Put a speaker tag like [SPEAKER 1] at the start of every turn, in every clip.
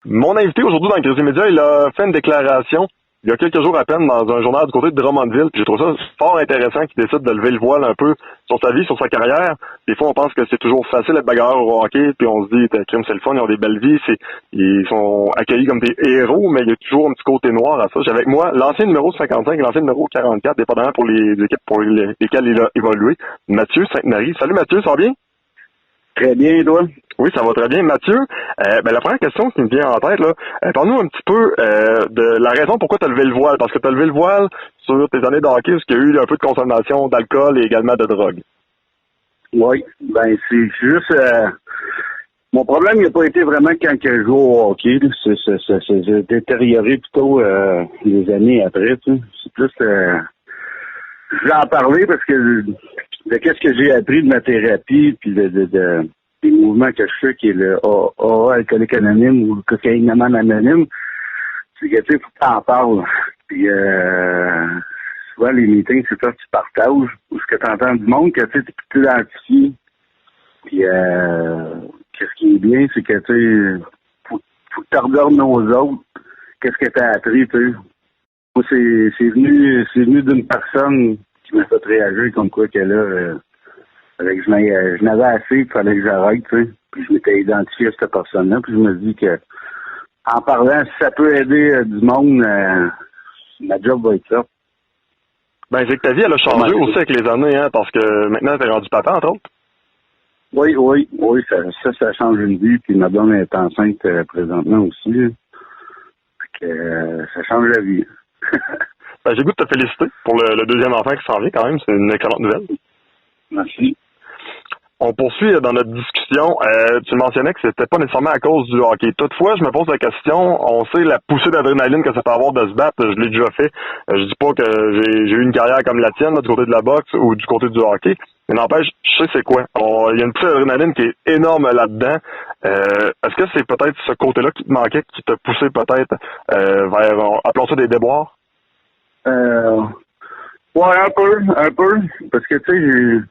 [SPEAKER 1] Mon invité aujourd'hui dans le Crédit Média, il a fait une déclaration il y a quelques jours à peine dans un journal du côté de Drummondville. Puis j'ai trouvé ça fort intéressant qu'il décide de lever le voile un peu sur sa vie, sur sa carrière. Des fois, on pense que c'est toujours facile d'être bagarreur au hockey, puis on se dit, crime, c'est le fun, ils ont des belles vies, ils sont accueillis comme des héros, mais il y a toujours un petit côté noir à ça. J'ai avec moi l'ancien numéro 55 et l'ancien numéro 44, dépendamment pour les équipes pour lesquelles il a évolué. Mathieu Sainte-Marie. Salut Mathieu, ça va bien?
[SPEAKER 2] Très bien, toi?
[SPEAKER 1] Oui, ça va très bien. Mathieu, la première question qui me vient en tête, là, parle-nous un petit peu de la raison pourquoi tu as levé le voile. Parce que tu as levé le voile sur tes années de hockey, parce qu'il y a eu un peu de consommation d'alcool et également de drogue.
[SPEAKER 2] Oui, c'est juste... mon problème n'a pas été vraiment quand je joue au hockey. C'est détérioré plutôt les années après. Tu sais. C'est plus... je voulais en parler parce que de qu'est-ce que j'ai appris de ma thérapie puis des mouvements que je fais, qui est le AA, alcoolique anonyme ou le cocaïnomane anonyme, c'est que tu sais, faut que t'en parles. Puis souvent les meetings, c'est ça que tu partages ou ce que tu entends du monde, que tu t'identifies. Puis qu'est-ce qui est bien, c'est que tu sais, faut que tu regardes nos autres. Qu'est-ce que tu as appris, tu sais. Moi, c'est venu d'une personne qui m'a fait réagir comme quoi que là, je n'avais assez, il fallait que j'arrête, tu sais. Puis je m'étais identifié à cette personne-là, puis je me dis que en parlant, si ça peut aider du monde, ma job va être ça.
[SPEAKER 1] Ben, c'est que ta vie, elle a changé aussi avec les années, hein, parce que maintenant, t'es rendu papa, entre autres.
[SPEAKER 2] Oui, ça change une vie, puis ma blonde est enceinte présentement aussi. Fait que ça change la vie.
[SPEAKER 1] Ben, j'ai le goût de te féliciter pour le deuxième enfant qui s'en vient quand même, c'est une excellente nouvelle.
[SPEAKER 2] Merci.
[SPEAKER 1] On poursuit dans notre discussion. Tu mentionnais que c'était pas nécessairement à cause du hockey. Toutefois, je me pose la question, on sait la poussée d'adrénaline que ça peut avoir de se battre, je l'ai déjà fait. Je dis pas que j'ai eu une carrière comme la tienne, là, du côté de la boxe ou du côté du hockey, mais n'empêche, je sais c'est quoi. Il y a une poussée d'adrénaline qui est énorme là-dedans. Est-ce que c'est peut-être ce côté-là qui te manquait, qui t'a poussé peut-être vers, appelons ça des déboires?
[SPEAKER 2] Ouais, un peu, parce que tu sais,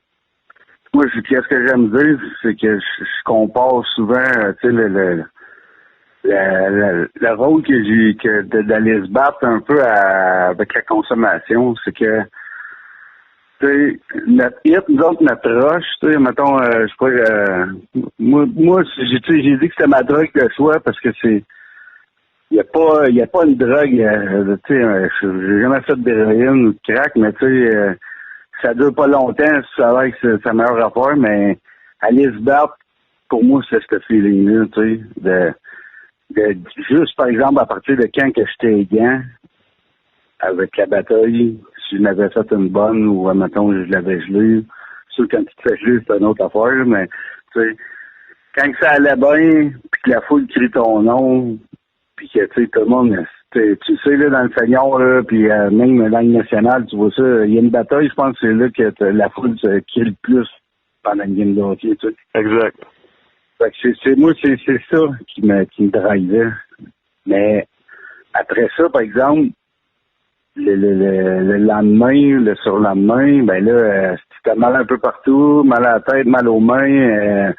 [SPEAKER 2] moi, qu'est-ce que j'aime dire, c'est que je compare souvent, tu sais, le rôle que j'ai d'aller se battre un peu avec la consommation, c'est que, tu sais, notre hit, nous autres, notre rush, tu sais, mettons, je sais pas, moi, j'ai dit que c'était ma drogue de choix parce que c'est, il y a pas une drogue, tu sais, j'ai jamais fait d'héroïne ou de crack, mais tu sais, ça dure pas longtemps, ça va que c'est sa meilleure affaire, mais aller se battre, pour moi, c'est ce feeling-là, tu sais, de juste, par exemple, à partir de quand que j'étais gant, avec la bataille, si je m'avais fait une bonne ou, mettons, je l'avais gelé, sûr, quand tu te fais geler, c'est une autre affaire, mais, tu sais, quand ça allait bien, puis que la foule crie ton nom, puis que, tu sais, tout le monde, tu sais, là, dans le Seigneur, là, puis même dans le national, tu vois ça, il y a une bataille, je pense que c'est là que la foule se crie le plus pendant une game de hockey, tu sais.
[SPEAKER 1] Exact.
[SPEAKER 2] Fait que moi, c'est ça qui me drivait. Mais après ça, par exemple, le lendemain, le surlendemain, ben là, c'était mal un peu partout, mal à la tête, mal aux mains,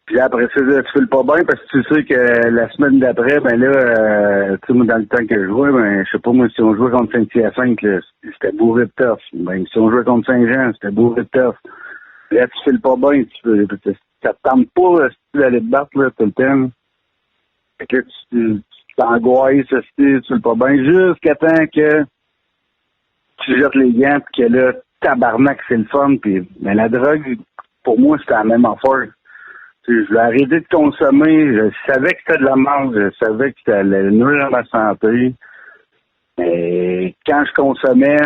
[SPEAKER 2] puis après ça, là, tu fais le pas bien parce que tu sais que la semaine d'après, ben là, tu sais, moi, dans le temps que je jouais, ben, je sais pas, moi, si on jouait contre Saint-Hyacinthe, là, c'était bourré de tough. Ben, si on jouait contre Saint-Jean, c'était bourré de tough. Là, tu fais le pas bien, ça te tente pas, si tu allais te battre, là, tout le temps. Fait que là, tu t'angoisses, tu fais le pas bien, jusqu'à temps que tu jettes les gants, pis que là, tabarnak, c'est le fun, pis, ben, la drogue, pour moi, c'était la même affaire. Je voulais arrêter de consommer. Je savais que c'était de la merde. Je savais que c'était nuire à ma santé. Mais quand je consommais,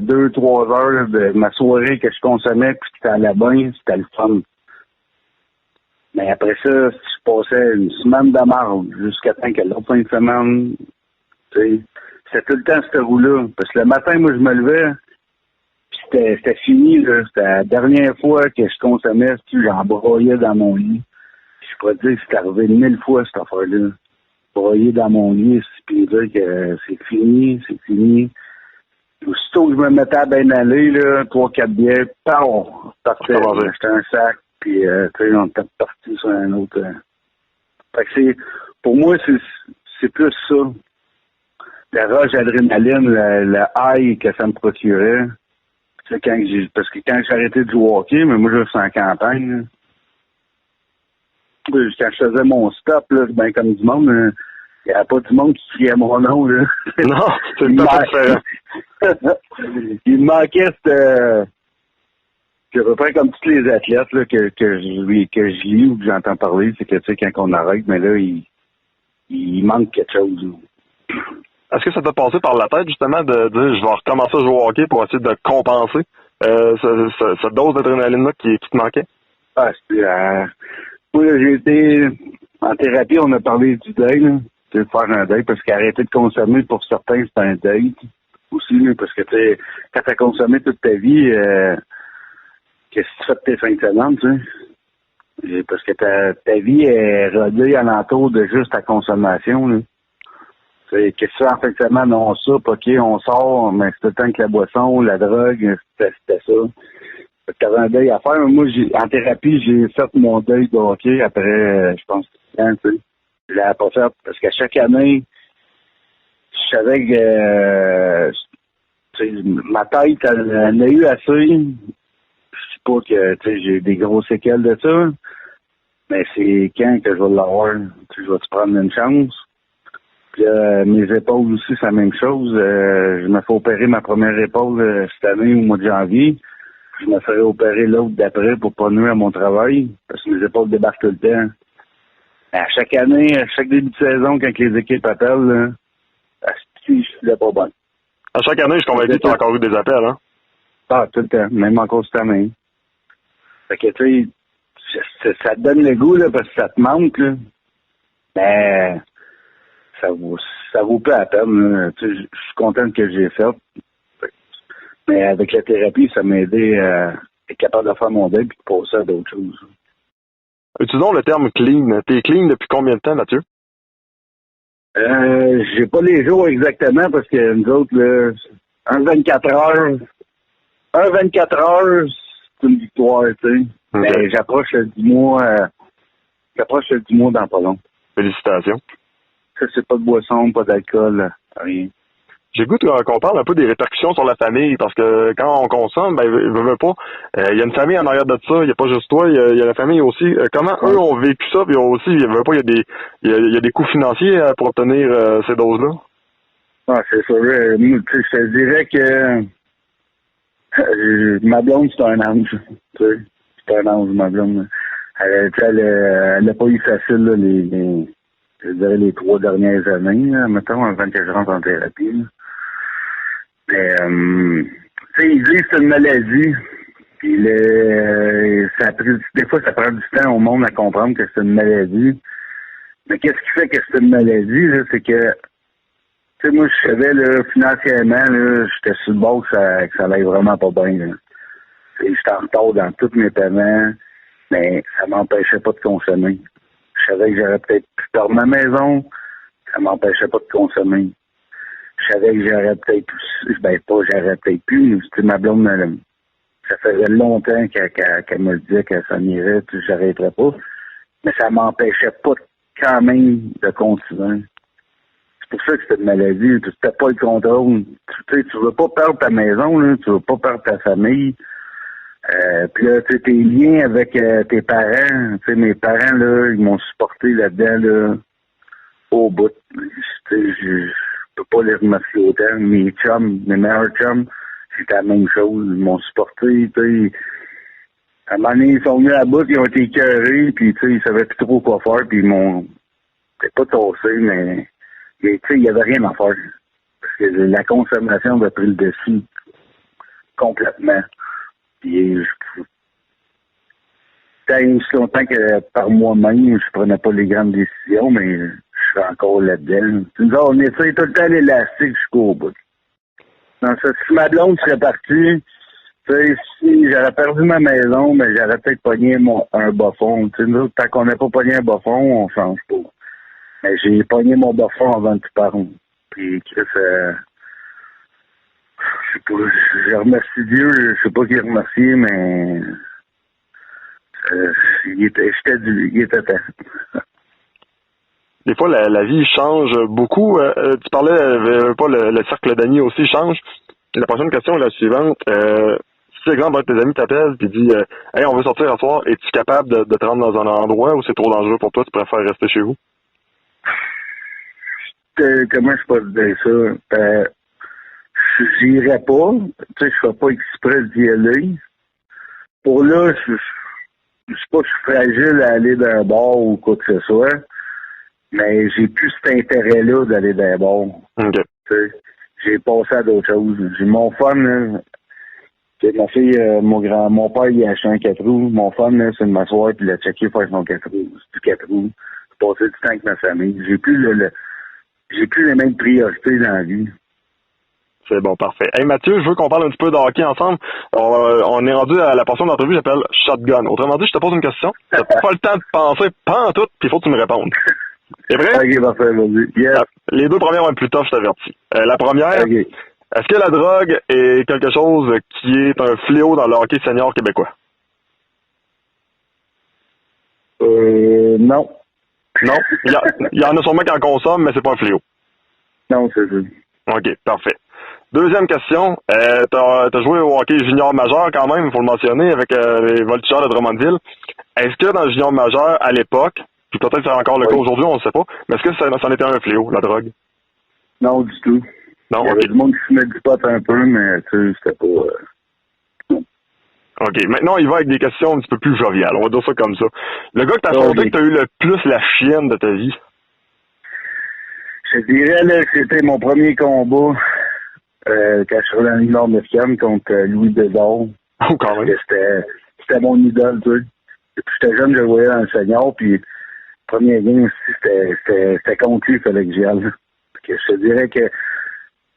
[SPEAKER 2] 2-3 heures de ma soirée que je consommais puis que ça allait bien, c'était le fun. Mais après ça, je passais une semaine de merde jusqu'à temps que l'autre fin de semaine, tu sais, c'était tout le temps cette roue-là. Parce que le matin, moi, je me levais, c'était fini, là. C'était la dernière fois que je consommais, j'en broyais dans mon lit. Je pourrais te dire que c'est arrivé 1000 fois, cette affaire-là. Broyer dans mon lit, puis dire que c'est fini, c'est fini. Aussitôt que je me mettais à bien aller, là, 3-4 bières, on partait, j'achetais un sac, puis tu sais, on était parti sur un autre. Fait que pour moi, c'est plus ça. La rush d'adrénaline, le high que ça me procurait. C'est parce que quand j'ai arrêté de jouer au hockey, mais moi, je suis en campagne. Là. Quand je faisais mon stop, là, ben comme du monde, il n'y avait pas du monde qui criait mon nom. Là.
[SPEAKER 1] Non, c'est pas différent.
[SPEAKER 2] Il me manquait cette... à peu près comme tous les athlètes là, que je lis ou que j'entends parler, c'est que tu sais, quand on arrête, mais là, il manque quelque chose. Là.
[SPEAKER 1] Est-ce que ça t'a passé par la tête, justement, de dire je vais recommencer à jouer au hockey pour essayer de compenser cette dose d'adrénaline-là qui te manquait?
[SPEAKER 2] Ah, moi, j'ai été en thérapie, on a parlé du deuil, là. Tu sais, faire un deuil, parce qu'arrêter de consommer, pour certains, c'est un deuil aussi, là, parce que tu sais, quand t'as consommé toute ta vie, qu'est-ce que tu fais de tes fins de semaine, tu sais? Parce que ta vie est rodée alentour de juste ta consommation, là. Qu'est-ce que tu fais en fin de semaine? On soupe, OK, on sort, mais c'est tout le temps que la boisson, la drogue, c'était ça. T'avais un deuil à faire. Moi, en thérapie, j'ai fait mon deuil de hockey après, je pense, 100 ans, tu sais. Je l'avais pas fait parce qu'à chaque année, je savais que ma tête, elle en a eu assez. Je sais pas que j'ai des grosses séquelles de ça, mais c'est quand que je vais l'avoir. Je vais-tu prendre une chance? Puis mes épaules aussi, c'est la même chose. Je me fais opérer ma première épaule cette année au mois de janvier. Je me ferai opérer l'autre d'après pour pas nuire à mon travail, parce que mes épaules débarquent tout le temps. À chaque année, à chaque début de saison, quand les équipes appellent, je suis pas bon.
[SPEAKER 1] À chaque année, je suis convaincu que tu as encore eu des appels, hein?
[SPEAKER 2] Ah, tout le temps, même encore cette année. Fait que, tu sais, ça te donne le goût, là, parce que ça te manque, là. Mais ça vaut pas la peine, là. Tu sais, je suis content que j'ai fait. Mais avec la thérapie, ça m'a aidé à être capable de faire mon deuil et de passer à d'autres choses.
[SPEAKER 1] Utilisons le terme clean. T'es clean depuis combien de temps, Mathieu?
[SPEAKER 2] J'ai pas les jours exactement parce que nous autres, là, un 24 heures, c'est une victoire, tu sais. Okay. Mais j'approche le 10 mois dans pas long.
[SPEAKER 1] Félicitations.
[SPEAKER 2] Ça, c'est pas de boisson, pas d'alcool, rien.
[SPEAKER 1] J'ai le goût qu'on parle un peu des répercussions sur la famille, parce que quand on consomme, ben, veut pas. Il y a une famille en arrière de ça, il n'y a pas juste toi, il y a la famille aussi. Comment eux ont vécu ça, puis aussi, il y a des coûts financiers pour obtenir ces doses-là?
[SPEAKER 2] Ah, c'est sûr. Je te dirais que ma blonde, c'est un ange. C'est un ange, ma blonde. Elle a pas eu facile, là, je dirais les 3 dernières années, là, mettons, avant que je rentre en thérapie. Là. Mais, tu sais, ils disent que c'est une maladie. Puis, des fois, ça prend du temps au monde à comprendre que c'est une maladie. Mais qu'est-ce qui fait que c'est une maladie, là, c'est que, tu sais, moi, je savais, là, financièrement, là, j'étais sur le bord que ça allait vraiment pas bien, là. Tu sais, j'étais en retard dans tous mes paiements, mais ça m'empêchait pas de consommer. Je savais que j'aurais peut-être pu perdre ma maison, ça m'empêchait pas de consommer. Je savais que j'aurais peut-être j'aurais peut-être pu, mais ma blonde, ça faisait longtemps qu'elle me disait que ça m'irait, puis j'arrêterais pas. Mais ça m'empêchait pas quand même de continuer. C'est pour ça que c'était une maladie, tu n'as pas le contrôle. Tu sais, tu veux pas perdre ta maison, là, tu veux pas perdre ta famille. Puis là, tu sais, tes liens avec tes parents, tu sais, mes parents, là, ils m'ont supporté là-dedans, là, au bout. Tu sais, je peux pas les remercier autant. Mes chums, mes meilleurs chums, c'était la même chose. Ils m'ont supporté, tu sais. À un moment donné, ils sont venus à bout, ils ont été écœurés, puis tu sais, ils savaient plus trop quoi faire, puis ils m'ont... C'était pas tossé, mais tu sais, il y avait rien à faire. Parce que la consommation a pris le dessus complètement. Puis tant aussi longtemps que par moi-même, je prenais pas les grandes décisions, mais je suis encore là-dedans. On essaie tout le temps l'élastique jusqu'au bout. Dans ça, si ma blonde serait partie, tu sais, si j'aurais perdu ma maison, mais j'aurais peut-être pogné un bas fond. Tu sais, nous, tant qu'on n'a pas pogné un bas fond, on change pas. Mais j'ai pogné mon bas fond avant de tout parler. Puis Chris, je sais pas, je remercie Dieu, je sais pas qui remercier, mais il était temps.
[SPEAKER 1] des fois, la vie change beaucoup. Tu parlais, pas le cercle d'amis aussi change. La prochaine question est la suivante. Si, exemple, un de tes amis t'appelle et dit hey, on veut sortir ce soir, es-tu capable de te rendre dans un endroit où c'est trop dangereux pour toi, tu préfères rester chez vous?
[SPEAKER 2] Comment je peux te dire ça? J'irais pas. Tu sais, je fais pas exprès d'y aller. Pour là, je sais pas que je suis fragile à aller d'un bar ou quoi que ce soit, mais j'ai plus cet intérêt-là d'aller d'un bar.
[SPEAKER 1] OK.
[SPEAKER 2] Tu sais, j'ai passé à d'autres choses. J'ai mon fun, là. Ma fille, mon père, il a acheté un 4 roues. Mon fun, là, c'est de m'asseoir et de le checker faire son 4 roues. C'est du 4 roues. Passer du temps avec ma famille. J'ai plus j'ai plus les mêmes priorités dans la vie.
[SPEAKER 1] C'est bon, parfait. Hey Mathieu, je veux qu'on parle un petit peu de hockey ensemble. On est rendu à la portion d'entrevue que j'appelle Shotgun. Autrement dit, je te pose une question. T'as pas le temps de penser, pas en tout, puis il faut que tu me répondes. C'est vrai?
[SPEAKER 2] Ok, parfait, vas-y. Yes.
[SPEAKER 1] Les deux premières vont être plus tough, je t'avertis. La première,
[SPEAKER 2] Okay.
[SPEAKER 1] Est-ce que la drogue est quelque chose qui est un fléau dans le hockey senior québécois?
[SPEAKER 2] Non.
[SPEAKER 1] Non? Il y en a sûrement qui en consomment, mais c'est pas un fléau.
[SPEAKER 2] Non, c'est ça.
[SPEAKER 1] OK, parfait. Deuxième question. T'as joué au hockey junior majeur quand même, il faut le mentionner, avec les Voltigeurs de Drummondville. Est-ce que dans le junior majeur, à l'époque, puis peut-être que c'est encore le cas aujourd'hui, on ne sait pas, mais est-ce que ça en était un fléau, la drogue?
[SPEAKER 2] Non, du tout.
[SPEAKER 1] Non,
[SPEAKER 2] Il y avait du monde qui fumait du pot un peu, mais tu sais, c'était pas...
[SPEAKER 1] OK. Maintenant, il va avec des questions un petit peu plus joviales. On va dire ça comme ça. Le gars que t'as affronté, que t'as eu le plus la chienne de ta vie?
[SPEAKER 2] Je dirais, là, que c'était mon premier combat quand je suis dans la Ligue nord-américaine contre Louis Bédard.
[SPEAKER 1] Oh, quand même.
[SPEAKER 2] C'était mon idole, tu sais. Depuis que j'étais jeune, je le voyais dans le senior, puis le premier game aussi, c'était contre lui, il fallait que j'y aille. Je te dirais que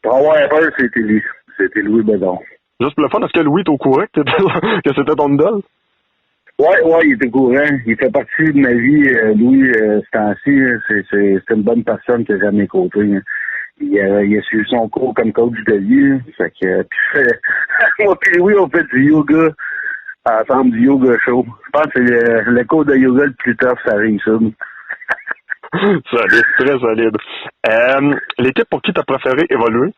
[SPEAKER 2] pour avoir peur, c'était lui. C'était Louis Bédard.
[SPEAKER 1] Juste pour le fun, est-ce que Louis est au courant que c'était ton idole?
[SPEAKER 2] Ouais, il était au courant. Il fait partie de ma vie. Louis, ce temps-ci, c'est une bonne personne que j'ai à mes côtés. Hein. Il a suivi son cours comme coach de vie. Fait que, moi puis Louis, on fait du yoga ensemble, du yoga show. Je pense que c'est le cours de yoga le plus tough, ça arrive ça.
[SPEAKER 1] Solide, très solide. L'équipe pour qui t'as préféré évoluer?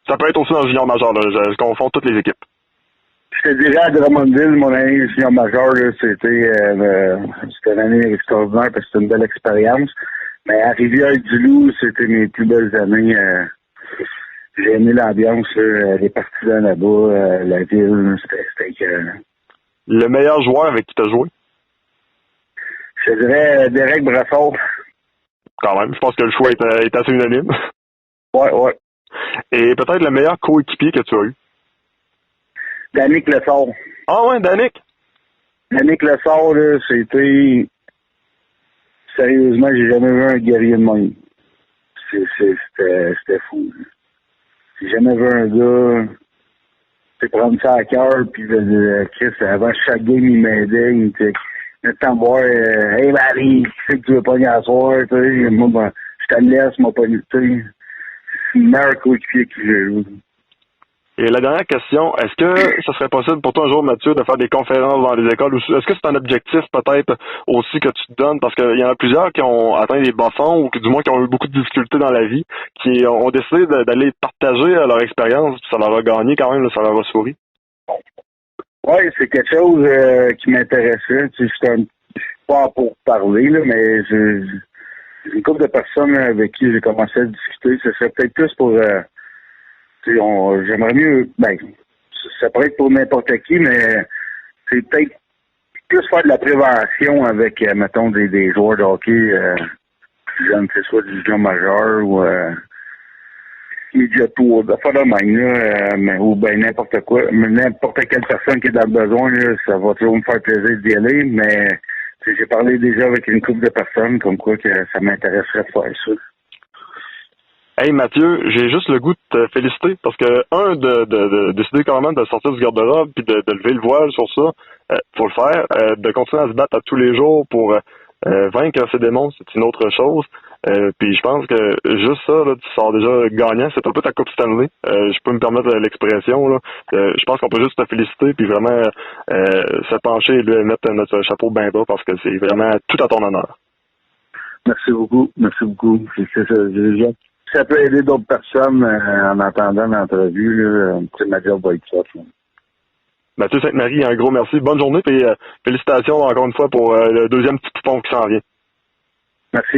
[SPEAKER 1] Ça peut être aussi dans le junior majeur, là. Je confonds toutes les équipes.
[SPEAKER 2] Je te dirais à Drummondville, mon année junior majeur, c'était une année extraordinaire parce que c'était une belle expérience. Mais à Rivière-du-Loup, c'était mes plus belles années. J'ai aimé l'ambiance, les partisans là-bas, la ville, c'était
[SPEAKER 1] Le meilleur joueur avec qui t'as joué?
[SPEAKER 2] Je te dirais Derek Brassard.
[SPEAKER 1] Quand même, je pense que le choix est assez unanime.
[SPEAKER 2] Ouais.
[SPEAKER 1] Et peut-être le meilleur coéquipier que tu as eu?
[SPEAKER 2] Danick Lessard.
[SPEAKER 1] Ah ouais, Danick?
[SPEAKER 2] Danick Lessard, là, c'était... Sérieusement, j'ai jamais vu un guerrier de même. C'était fou. J'ai jamais vu un gars... C'est prendre ça à cœur, puis Chris, avant chaque game, il m'aidait, il était... Le temps de boire, hey Marie, qui c'est que tu veux pogner à soir, tu sais, moi, ben, je te laisse, moi, pas tu sais. C'est le meilleur coéquipier que j'ai eu.
[SPEAKER 1] Et la dernière question, est-ce que ça serait possible pour toi un jour, Mathieu, de faire des conférences dans les écoles? Est-ce que c'est un objectif peut-être aussi que tu te donnes? Parce qu'il y en a plusieurs qui ont atteint des bas-fonds ou du moins qui ont eu beaucoup de difficultés dans la vie, qui ont décidé d'aller partager leur expérience, puis ça leur a gagné quand même, là, ça leur a souri.
[SPEAKER 2] Oui, c'est quelque chose qui m'intéressait. Tu sais, je suis pas pour parler, là, mais j'ai une couple de personnes avec qui j'ai commencé à discuter. Ce serait peut-être plus pour... j'aimerais mieux... Ben, ça pourrait être pour n'importe qui, mais c'est peut-être plus faire de la prévention avec, mettons, des joueurs de hockey plus jeunes, que ce soit du junior majeur ou... Tour, de faire de même, là, ou ben n'importe quoi. Mais n'importe quelle personne qui est dans le besoin, là, ça va toujours me faire plaisir d'y aller, mais j'ai parlé déjà avec une couple de personnes comme quoi que ça m'intéresserait de faire ça.
[SPEAKER 1] Hey Mathieu, j'ai juste le goût de te féliciter parce que, de décider quand même de sortir du garde-robe puis de lever le voile sur ça, faut le faire. De continuer à se battre à tous les jours pour vaincre ces démons, c'est une autre chose. Puis je pense que juste ça, là, tu sors déjà gagnant. C'est un peu ta Coupe Stanley. Je peux me permettre l'expression. Là. Je pense qu'on peut juste te féliciter puis vraiment se pencher et lui mettre notre chapeau bien bas parce que c'est vraiment tout à ton honneur.
[SPEAKER 2] Merci beaucoup. Merci beaucoup. C'est ça. Ça peut aider d'autres personnes en attendant l'entrevue. Ma job va être ça.
[SPEAKER 1] Mathieu Sainte-Marie, un gros merci. Bonne journée et félicitations encore une fois pour le deuxième petit poupon qui s'en vient.
[SPEAKER 2] Merci.